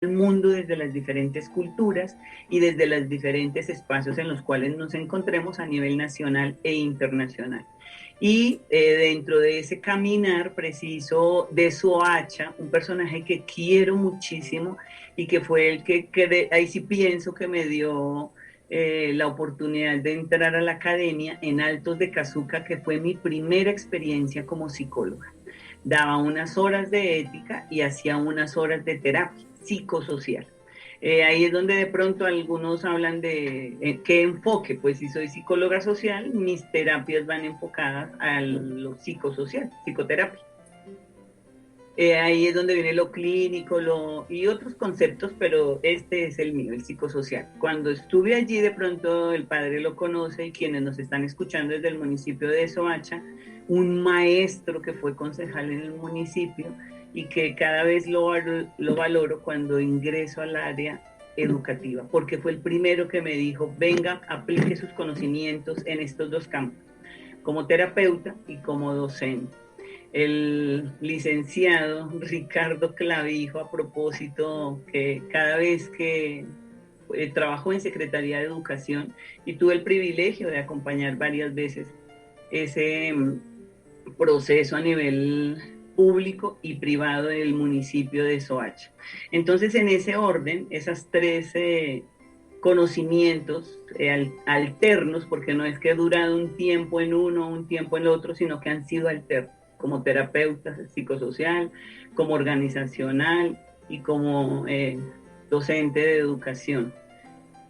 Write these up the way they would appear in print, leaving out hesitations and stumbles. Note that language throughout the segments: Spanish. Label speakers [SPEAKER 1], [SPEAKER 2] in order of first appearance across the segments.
[SPEAKER 1] el mundo desde las diferentes culturas y desde los diferentes espacios en los cuales nos encontremos a nivel nacional e internacional. Y dentro de ese caminar preciso de Soacha, un personaje que quiero muchísimo y que fue el que ahí sí pienso que me dio la oportunidad de entrar a la academia en Altos de Cazuca, que fue mi primera experiencia como psicóloga. Daba unas horas de ética y hacía unas horas de terapia psicosocial. Ahí es donde de pronto algunos hablan de qué enfoque, pues si soy psicóloga social, mis terapias van enfocadas a lo psicosocial, psicoterapia. Ahí es donde viene lo clínico y otros conceptos, pero este es el mío, el psicosocial. Cuando estuve allí, de pronto el padre lo conoce y quienes nos están escuchando desde el municipio de Soacha, un maestro que fue concejal en el municipio y que cada vez lo valoro cuando ingreso al área educativa, porque fue el primero que me dijo, venga, aplique sus conocimientos en estos dos campos, como terapeuta y como docente. El licenciado Ricardo Clavijo, a propósito, que cada vez que trabajó en Secretaría de Educación y tuve el privilegio de acompañar varias veces ese proceso a nivel público y privado del municipio de Soacha. Entonces, en ese orden, esas tres conocimientos alternos, porque no es que he durado un tiempo en uno, un tiempo en el otro, sino que han sido alternos, como terapeuta psicosocial, como organizacional y como docente de educación.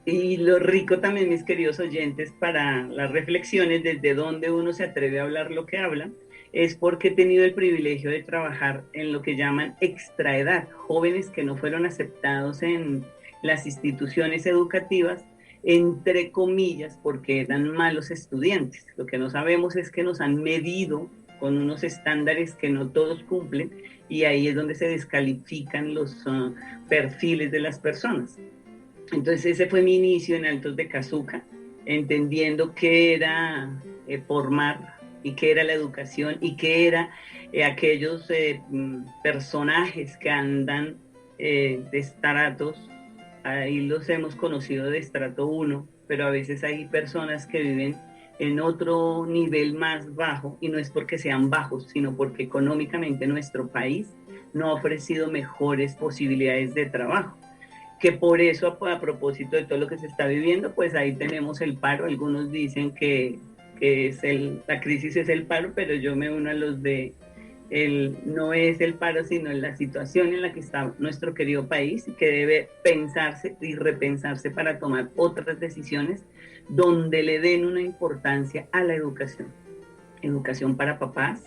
[SPEAKER 1] Y lo rico también, mis queridos oyentes, para las reflexiones desde donde uno se atreve a hablar lo que habla, es porque he tenido el privilegio de trabajar en lo que llaman extraedad, jóvenes que no fueron aceptados en las instituciones educativas, entre comillas, porque eran malos estudiantes. Lo que no sabemos es que nos han medido con unos estándares que no todos cumplen y ahí es donde se descalifican los perfiles de las personas. Entonces ese fue mi inicio en Altos de Cazuca, entendiendo qué era formar y qué era la educación y qué era aquellos personajes que andan de estratos, ahí los hemos conocido de estrato 1, pero a veces hay personas que viven en otro nivel más bajo y no es porque sean bajos, sino porque económicamente nuestro país no ha ofrecido mejores posibilidades de trabajo, que por eso a propósito de todo lo que se está viviendo, pues ahí tenemos el paro. Algunos dicen que es la crisis es el paro, pero yo me uno a los de no es el paro, sino la situación en la que está nuestro querido país y que debe pensarse y repensarse para tomar otras decisiones donde le den una importancia a la educación. Educación para papás,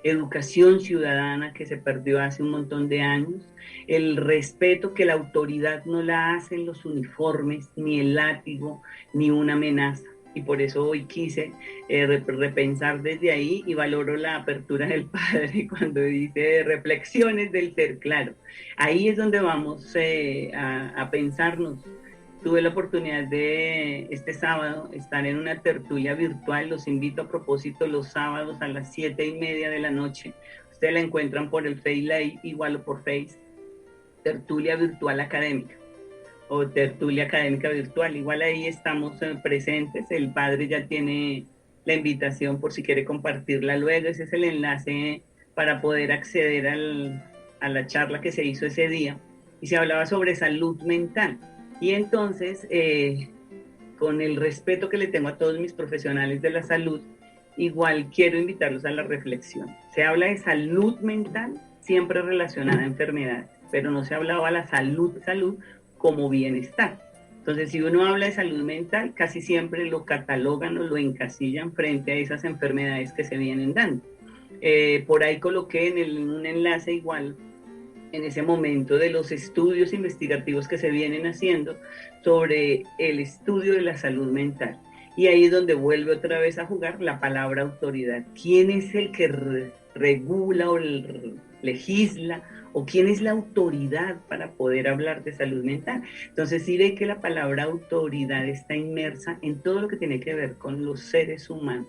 [SPEAKER 1] educación ciudadana que se perdió hace un montón de años, el respeto que la autoridad no la hace en los uniformes, ni el látigo, ni una amenaza. Y por eso hoy quise repensar desde ahí y valoro la apertura del padre cuando dice reflexiones del ser, claro. Ahí es donde vamos a pensarnos. Tuve la oportunidad de este sábado estar en una tertulia virtual. Los invito a propósito los sábados a las 7:30 de la noche. Ustedes la encuentran por el Face Live, igual o por Face. Tertulia virtual académica o tertulia académica virtual. Igual ahí estamos presentes. El padre ya tiene la invitación por si quiere compartirla luego. Ese es el enlace para poder acceder a la charla que se hizo ese día. Y se hablaba sobre salud mental. Y entonces, con el respeto que le tengo a todos mis profesionales de la salud, igual quiero invitarlos a la reflexión. Se habla de salud mental siempre relacionada a enfermedades, pero no se ha hablado a la salud como bienestar. Entonces, si uno habla de salud mental, casi siempre lo catalogan o lo encasillan frente a esas enfermedades que se vienen dando. Por ahí coloqué un enlace igual en ese momento de los estudios investigativos que se vienen haciendo sobre el estudio de la salud mental. Y ahí es donde vuelve otra vez a jugar la palabra autoridad. ¿Quién es el que regula o legisla o quién es la autoridad para poder hablar de salud mental? Entonces sí ve que la palabra autoridad está inmersa en todo lo que tiene que ver con los seres humanos.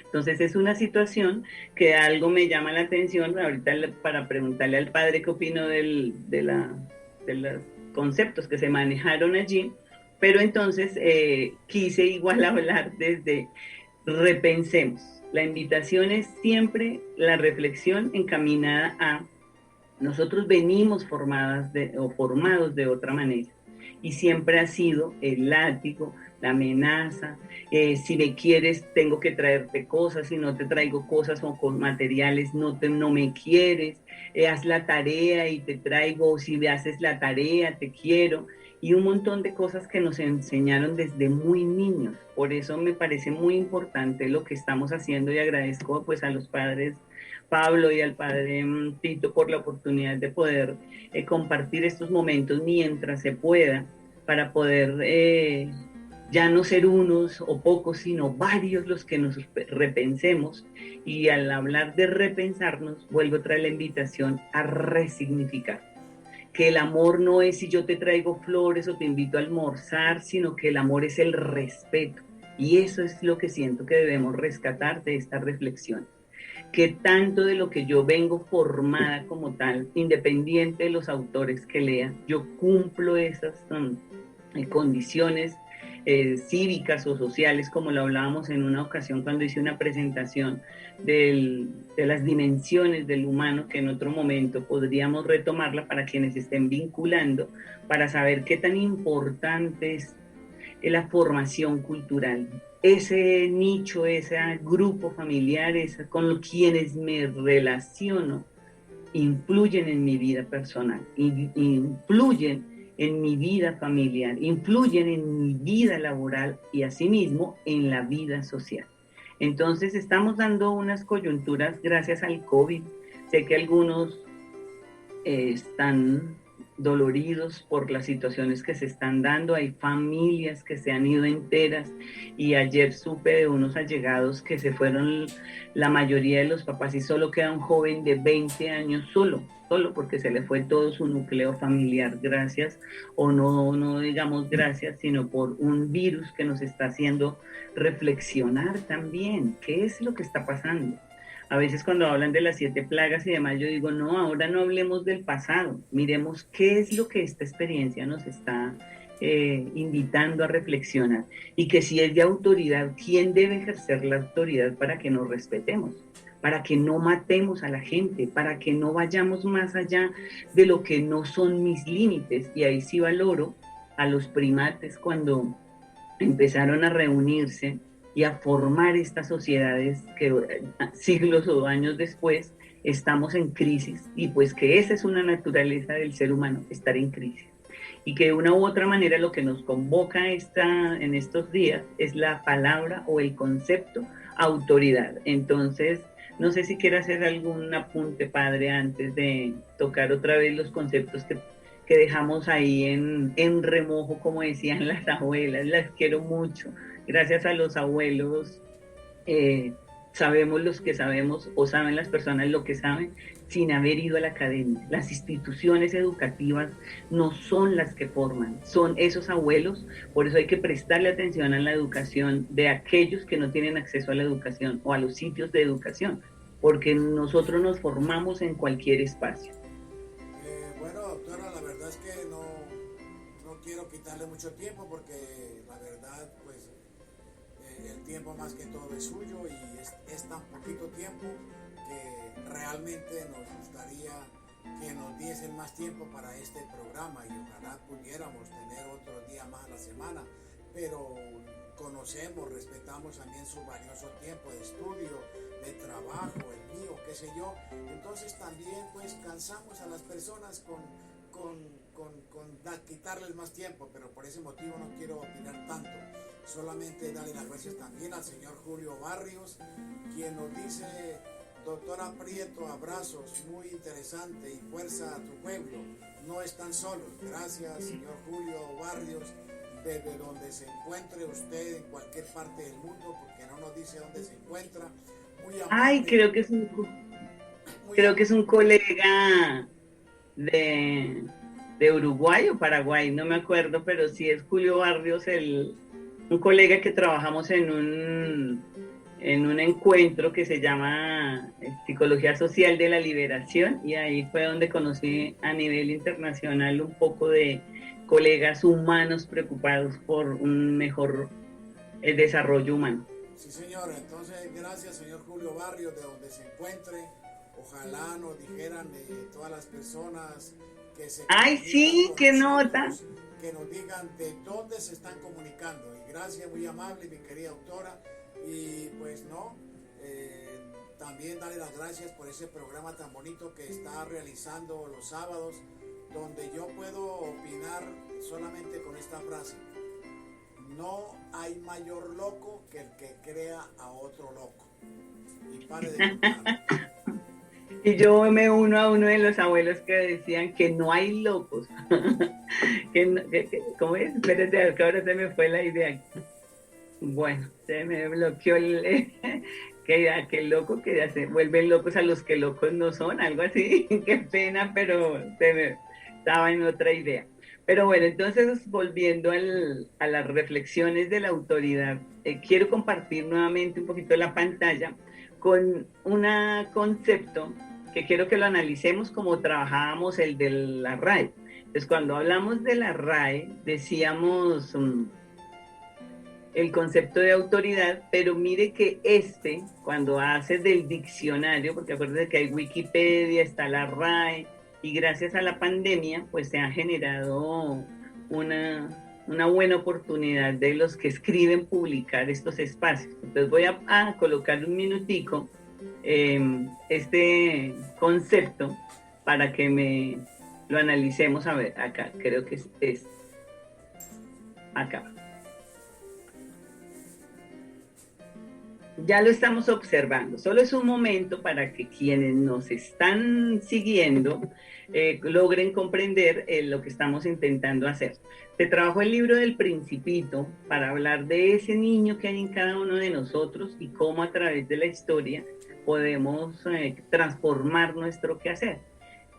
[SPEAKER 1] Entonces es una situación que algo me llama la atención ahorita para preguntarle al padre qué opino de las conceptos que se manejaron allí, pero entonces quise igual hablar desde repensemos. La invitación es siempre la reflexión encaminada a nosotros venimos formados de otra manera y siempre ha sido el látigo, la amenaza, si me quieres tengo que traerte cosas, si no te traigo cosas o con materiales no me quieres, haz la tarea y te traigo, o si me haces la tarea te quiero, y un montón de cosas que nos enseñaron desde muy niños. Por eso me parece muy importante lo que estamos haciendo y agradezco pues a los padres Pablo y al padre Tito por la oportunidad de poder compartir estos momentos mientras se pueda para poder ya no ser unos o pocos, sino varios los que nos repensemos. Y al hablar de repensarnos, vuelvo a traer la invitación a resignificar. Que el amor no es si yo te traigo flores o te invito a almorzar, sino que el amor es el respeto. Y eso es lo que siento que debemos rescatar de esta reflexión. Que tanto de lo que yo vengo formada como tal, independiente de los autores que lea, yo cumplo esas condiciones cívicas o sociales, como lo hablábamos en una ocasión cuando hice una presentación de las dimensiones del humano, que en otro momento podríamos retomarla para quienes estén vinculando, para saber qué tan importante es la formación cultural. Ese nicho, ese grupo familiar, con quienes me relaciono, influyen en mi vida personal, influyen en mi vida familiar, influyen en mi vida laboral y asimismo en la vida social. Entonces estamos dando unas coyunturas gracias al COVID. Sé que algunos están doloridos por las situaciones que se están dando, hay familias que se han ido enteras y ayer supe de unos allegados que se fueron la mayoría de los papás y solo queda un joven de 20 años solo porque se le fue todo su núcleo familiar, gracias, o no digamos gracias, sino por un virus que nos está haciendo reflexionar también, ¿qué es lo que está pasando? A veces cuando hablan de las 7 plagas y demás, yo digo, no, ahora no hablemos del pasado, miremos qué es lo que esta experiencia nos está invitando a reflexionar. Y que si es de autoridad, ¿quién debe ejercer la autoridad para que nos respetemos? Para que no matemos a la gente, para que no vayamos más allá de lo que no son mis límites. Y ahí sí valoro a los primates cuando empezaron a reunirse y a formar estas sociedades que siglos o años después estamos en crisis, y pues que esa es una naturaleza del ser humano, estar en crisis. Y que de una u otra manera lo que nos convoca en estos días es la palabra o el concepto autoridad. Entonces, no sé si quiere hacer algún apunte, padre, antes de tocar otra vez los conceptos que dejamos ahí en remojo, como decían las abuelas. Las quiero mucho. Gracias a los abuelos sabemos los que sabemos, o saben las personas lo que saben, sin haber ido a la academia. Las instituciones educativas no son las que forman, son esos abuelos. Por eso hay que prestarle atención a la educación de aquellos que no tienen acceso a la educación o a los sitios de educación, porque nosotros nos formamos en cualquier espacio.
[SPEAKER 2] Bueno, doctora, la verdad es que no quiero quitarle mucho tiempo, porque la verdad, pues, el tiempo más que todo es suyo, y es tan poquito tiempo que realmente nos gustaría que nos diesen más tiempo para este programa, y ojalá pudiéramos tener otro día más a la semana, pero conocemos, respetamos también su valioso tiempo de estudio, de trabajo, el mío, qué sé yo. Entonces también pues cansamos a las personas con quitarles más tiempo, pero por ese motivo no quiero opinar tanto. Solamente darle las gracias también al señor Julio Barrios, quien nos dice: doctora Prieto, abrazos, muy interesante, y fuerza a tu pueblo, no están solos. Gracias, señor Julio Barrios, desde donde se encuentre usted, en cualquier parte del mundo, porque no nos dice dónde se encuentra. Muy amable.
[SPEAKER 1] Ay, creo que es un colega de Uruguay o Paraguay, no me acuerdo, pero sí es Julio Barrios, un colega que trabajamos en un encuentro que se llama Psicología Social de la Liberación, y ahí fue donde conocí a nivel internacional un poco de colegas humanos preocupados por un mejor desarrollo humano.
[SPEAKER 2] Sí, señor. Entonces, gracias, señor Julio Barrios, de donde se encuentre. Ojalá nos dijeran todas las personas que se
[SPEAKER 1] ¡Ay,
[SPEAKER 2] comunican
[SPEAKER 1] sí!
[SPEAKER 2] con
[SPEAKER 1] ¡Qué nota!
[SPEAKER 2] nosotros, que nos digan de dónde se están comunicando. Y gracias, muy amable, mi querida autora. Y pues no, también darle las gracias por ese programa tan bonito que está realizando los sábados, donde yo puedo opinar solamente con esta frase: no hay mayor loco que el que crea a otro loco. Y pare de contar.
[SPEAKER 1] Y yo me uno a uno de los abuelos que decían que no hay locos. ¿Cómo es? Espérate, que ahora se me fue la idea. Bueno, se me bloqueó que aquel loco que ya se vuelven locos a los que locos no son, algo así. Qué pena, pero estaba en otra idea. Pero bueno, entonces volviendo a las reflexiones de la autoridad, quiero compartir nuevamente un poquito la pantalla con un concepto que quiero que lo analicemos como trabajábamos el de la RAE. Entonces, cuando hablamos de la RAE, decíamos el concepto de autoridad, pero mire que cuando hace del diccionario, porque acuérdense que hay Wikipedia, está la RAE, y gracias a la pandemia, pues se ha generado una buena oportunidad de los que escriben publicar estos espacios. Entonces voy a colocar un minutico este concepto para que me lo analicemos. A ver, acá, creo que es acá. Ya lo estamos observando, solo es un momento para que quienes nos están siguiendo logren comprender lo que estamos intentando hacer. Se trabajó el libro del Principito para hablar de ese niño que hay en cada uno de nosotros y cómo a través de la historia podemos transformar nuestro quehacer.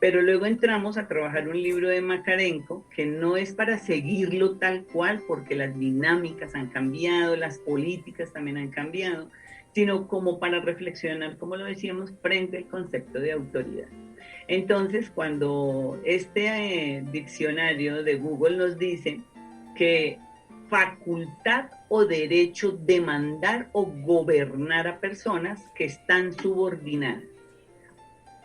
[SPEAKER 1] Pero luego entramos a trabajar un libro de Makarenko que no es para seguirlo tal cual, porque las dinámicas han cambiado, las políticas también han cambiado, sino como para reflexionar, como lo decíamos, frente al concepto de autoridad. Entonces, cuando este diccionario de Google nos dice que facultad o derecho de mandar o gobernar a personas que están subordinadas.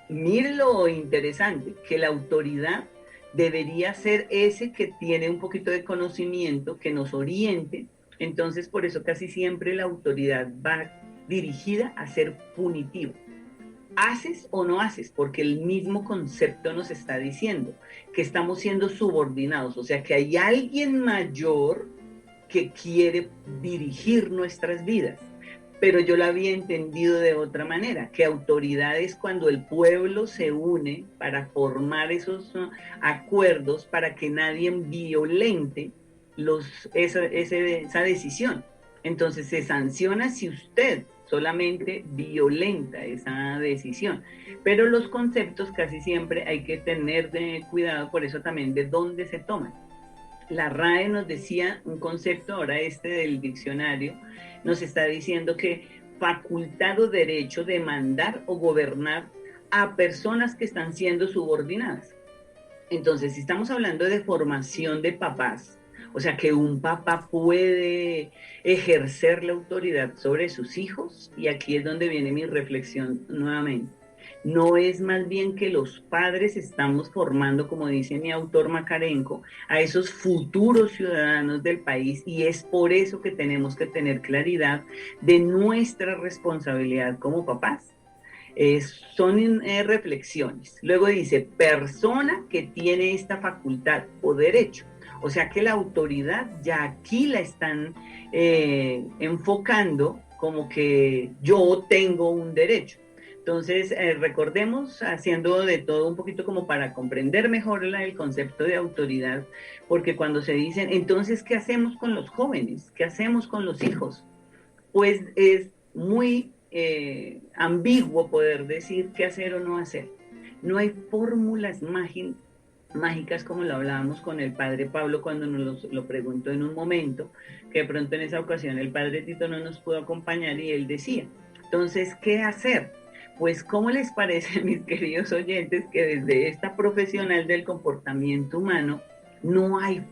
[SPEAKER 1] Mire lo interesante, que la autoridad debería ser ese que tiene un poquito de conocimiento, que nos oriente. Entonces, por eso casi siempre la autoridad va dirigida a ser punitivo. ¿Haces o no haces? Porque el mismo concepto nos está diciendo que estamos siendo subordinados, o sea que hay alguien mayor que quiere dirigir nuestras vidas. Pero yo lo había entendido de otra manera, que autoridad es cuando el pueblo se une para formar esos acuerdos para que nadie violente esa decisión. Entonces se sanciona si usted solamente violenta esa decisión. Pero los conceptos casi siempre hay que tener cuidado, por eso también de dónde se toman. La RAE nos decía un concepto, ahora del diccionario, nos está diciendo que facultad o derecho de mandar o gobernar a personas que están siendo subordinadas. Entonces, si estamos hablando de formación de papás, o sea, que un papá puede ejercer la autoridad sobre sus hijos, y aquí es donde viene mi reflexión nuevamente. No es más bien que los padres estamos formando, como dice mi autor Makarenko, a esos futuros ciudadanos del país, y es por eso que tenemos que tener claridad de nuestra responsabilidad como papás. Son reflexiones. Luego dice, persona que tiene esta facultad o derecho. O sea que la autoridad ya aquí la están enfocando como que yo tengo un derecho. Entonces, recordemos, haciendo de todo un poquito como para comprender mejor el concepto de autoridad, porque cuando se dicen, entonces, ¿qué hacemos con los jóvenes? ¿Qué hacemos con los hijos? Pues es muy ambiguo poder decir qué hacer o no hacer. No hay fórmulas mágicas como lo hablábamos con el padre Pablo cuando nos lo preguntó en un momento, que de pronto en esa ocasión el padre Tito no nos pudo acompañar y él decía, entonces, ¿qué hacer? Pues, ¿cómo les parece, mis queridos oyentes, que desde esta profesional del comportamiento humano No hay